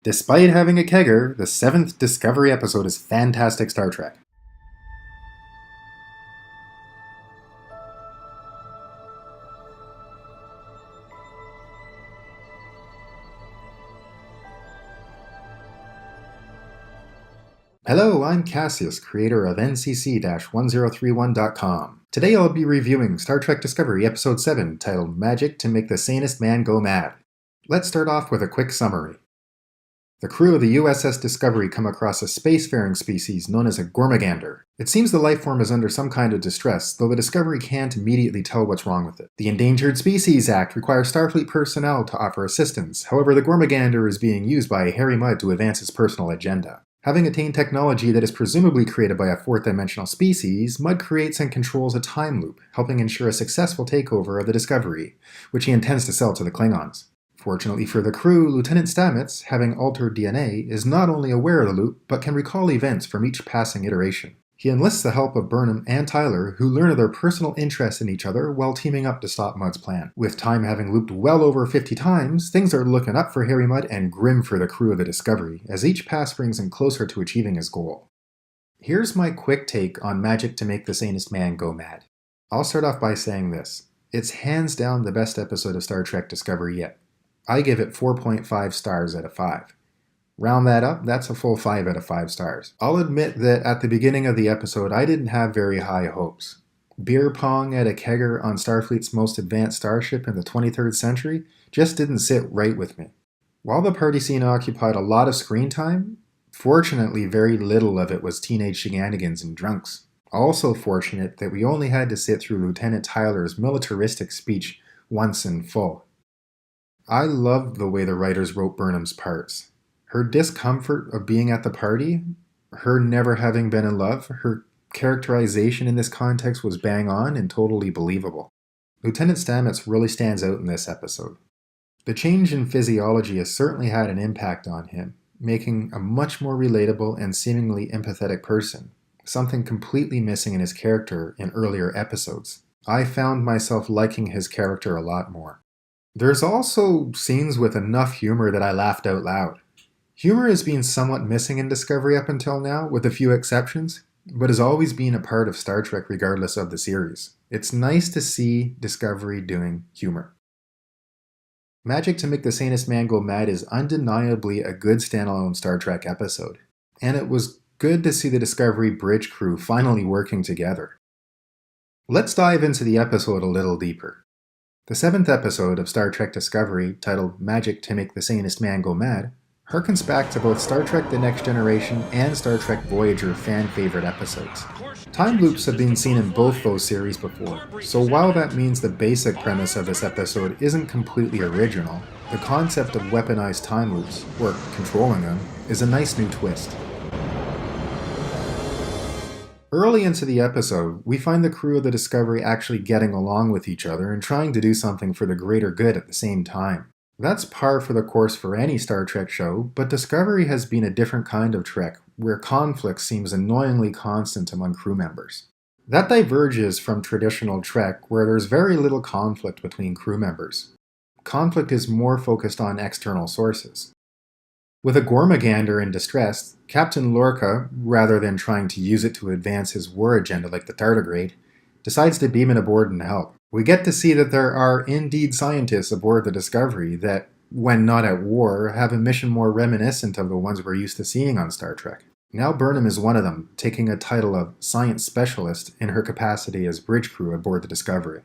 Despite having a kegger, the 7th Discovery episode is fantastic Star Trek. Hello, I'm Cassius, creator of NCC-1031.com. Today I'll be reviewing Star Trek Discovery Episode 7, titled Magic to Make the Sanest Man Go Mad. Let's start off with a quick summary. The crew of the USS Discovery come across a spacefaring species known as a Gormagander. It seems the life form is under some kind of distress, though the Discovery can't immediately tell what's wrong with it. The Endangered Species Act requires Starfleet personnel to offer assistance. However, the Gormagander is being used by Harry Mudd to advance his personal agenda. Having attained technology that is presumably created by a fourth-dimensional species, Mudd creates and controls a time loop, helping ensure a successful takeover of the Discovery, which he intends to sell to the Klingons. Fortunately for the crew, Lieutenant Stamets, having altered DNA, is not only aware of the loop, but can recall events from each passing iteration. He enlists the help of Burnham and Tyler, who learn of their personal interest in each other while teaming up to stop Mudd's plan. With time having looped well over 50 times, things are looking up for Harry Mudd and grim for the crew of the Discovery, as each pass brings him closer to achieving his goal. Here's my quick take on Magic to Make the Sanest Man Go Mad. I'll start off by saying this. It's hands down the best episode of Star Trek Discovery yet. I give it 4.5 stars out of 5. Round that up, that's a full 5 out of 5 stars. I'll admit that at the beginning of the episode, I didn't have very high hopes. Beer pong at a kegger on Starfleet's most advanced starship in the 23rd century just didn't sit right with me. While the party scene occupied a lot of screen time, fortunately very little of it was teenage shenanigans and drunks. Also fortunate that we only had to sit through Lieutenant Tyler's militaristic speech once in full. I loved the way the writers wrote Burnham's parts. Her discomfort of being at the party, her never having been in love, her characterization in this context was bang on and totally believable. Lieutenant Stamets really stands out in this episode. The change in physiology has certainly had an impact on him, making a much more relatable and seemingly empathetic person, something completely missing in his character in earlier episodes. I found myself liking his character a lot more. There's also scenes with enough humor that I laughed out loud. Humor has been somewhat missing in Discovery up until now, with a few exceptions, but has always been a part of Star Trek regardless of the series. It's nice to see Discovery doing humor. Magic to Make the Sanest Man Go Mad is undeniably a good standalone Star Trek episode, and it was good to see the Discovery bridge crew finally working together. Let's dive into the episode a little deeper. The 7th episode of Star Trek Discovery, titled Magic to Make the Sanest Man Go Mad, harkens back to both Star Trek The Next Generation and Star Trek Voyager fan-favorite episodes. Time loops have been seen in both those series before, so while that means the basic premise of this episode isn't completely original, the concept of weaponized time loops, or controlling them, is a nice new twist. Early into the episode, we find the crew of the Discovery actually getting along with each other and trying to do something for the greater good at the same time. That's par for the course for any Star Trek show, but Discovery has been a different kind of Trek, where conflict seems annoyingly constant among crew members. That diverges from traditional Trek, where there's very little conflict between crew members. Conflict is more focused on external sources. With a Gormagander in distress, Captain Lorca, rather than trying to use it to advance his war agenda like the tardigrade, decides to beam it aboard and help. We get to see that there are indeed scientists aboard the Discovery that, when not at war, have a mission more reminiscent of the ones we're used to seeing on Star Trek. Now Burnham is one of them, taking a title of Science Specialist in her capacity as bridge crew aboard the Discovery.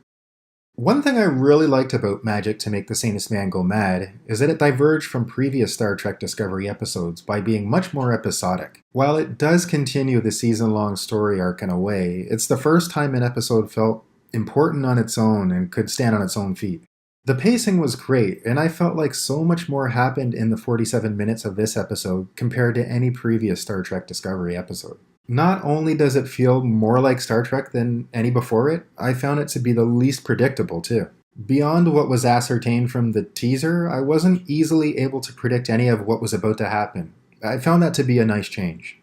One thing I really liked about Magic to Make the Sanest Man Go Mad is that it diverged from previous Star Trek Discovery episodes by being much more episodic. While it does continue the season-long story arc in a way, it's the first time an episode felt important on its own and could stand on its own feet. The pacing was great, and I felt like so much more happened in the 47 minutes of this episode compared to any previous Star Trek Discovery episode. Not only does it feel more like Star Trek than any before it, I found it to be the least predictable too. Beyond what was ascertained from the teaser, I wasn't easily able to predict any of what was about to happen. I found that to be a nice change.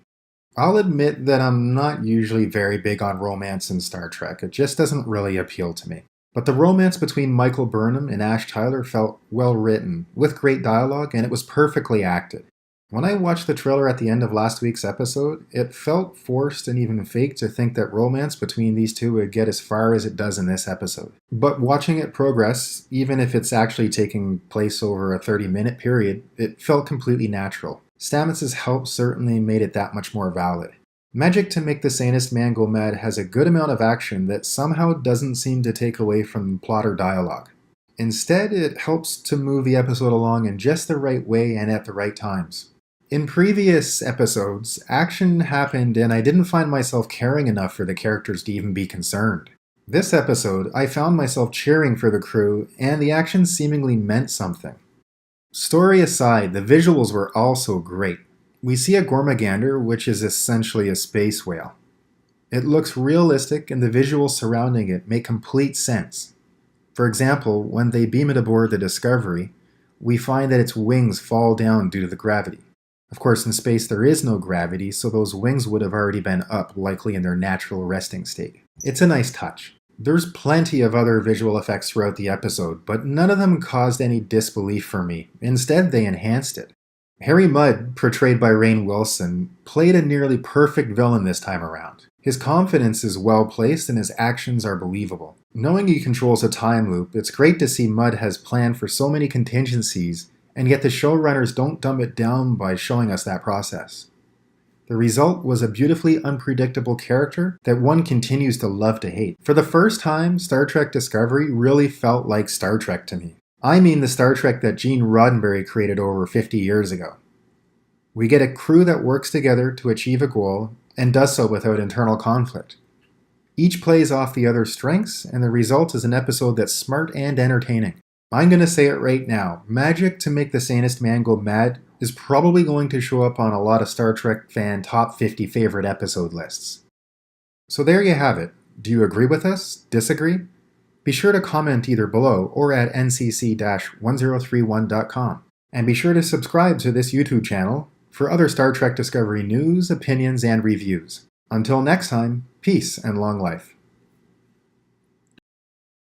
I'll admit that I'm not usually very big on romance in Star Trek, it just doesn't really appeal to me. But the romance between Michael Burnham and Ash Tyler felt well written, with great dialogue, and it was perfectly acted. When I watched the trailer at the end of last week's episode, it felt forced and even fake to think that romance between these two would get as far as it does in this episode. But watching it progress, even if it's actually taking place over a 30-minute period, it felt completely natural. Stamets' help certainly made it that much more valid. Magic to Make the Sanest Man Go Mad has a good amount of action that somehow doesn't seem to take away from plot or dialogue. Instead, it helps to move the episode along in just the right way and at the right times. In previous episodes, action happened and I didn't find myself caring enough for the characters to even be concerned. This episode, I found myself cheering for the crew, and the action seemingly meant something. Story aside, the visuals were also great. We see a Gormagander, which is essentially a space whale. It looks realistic and the visuals surrounding it make complete sense. For example, when they beam it aboard the Discovery, we find that its wings fall down due to the gravity. Of course, in space there is no gravity, so those wings would have already been up, likely in their natural resting state. It's a nice touch. There's plenty of other visual effects throughout the episode, but none of them caused any disbelief for me. Instead, they enhanced it. Harry Mudd, portrayed by Rainn Wilson, played a nearly perfect villain this time around. His confidence is well placed and his actions are believable. Knowing he controls a time loop, it's great to see Mudd has planned for so many contingencies, and yet the showrunners don't dumb it down by showing us that process. The result was a beautifully unpredictable character that one continues to love to hate. For the first time, Star Trek Discovery really felt like Star Trek to me. I mean the Star Trek that Gene Roddenberry created over 50 years ago. We get a crew that works together to achieve a goal and does so without internal conflict. Each plays off the other's strengths, and the result is an episode that's smart and entertaining. I'm going to say it right now. Magic to Make the Sanest Man Go Mad is probably going to show up on a lot of Star Trek fan top 50 favorite episode lists. So there you have it. Do you agree with us? Disagree? Be sure to comment either below or at ncc-1031.com. And be sure to subscribe to this YouTube channel for other Star Trek Discovery news, opinions, and reviews. Until next time, peace and long life.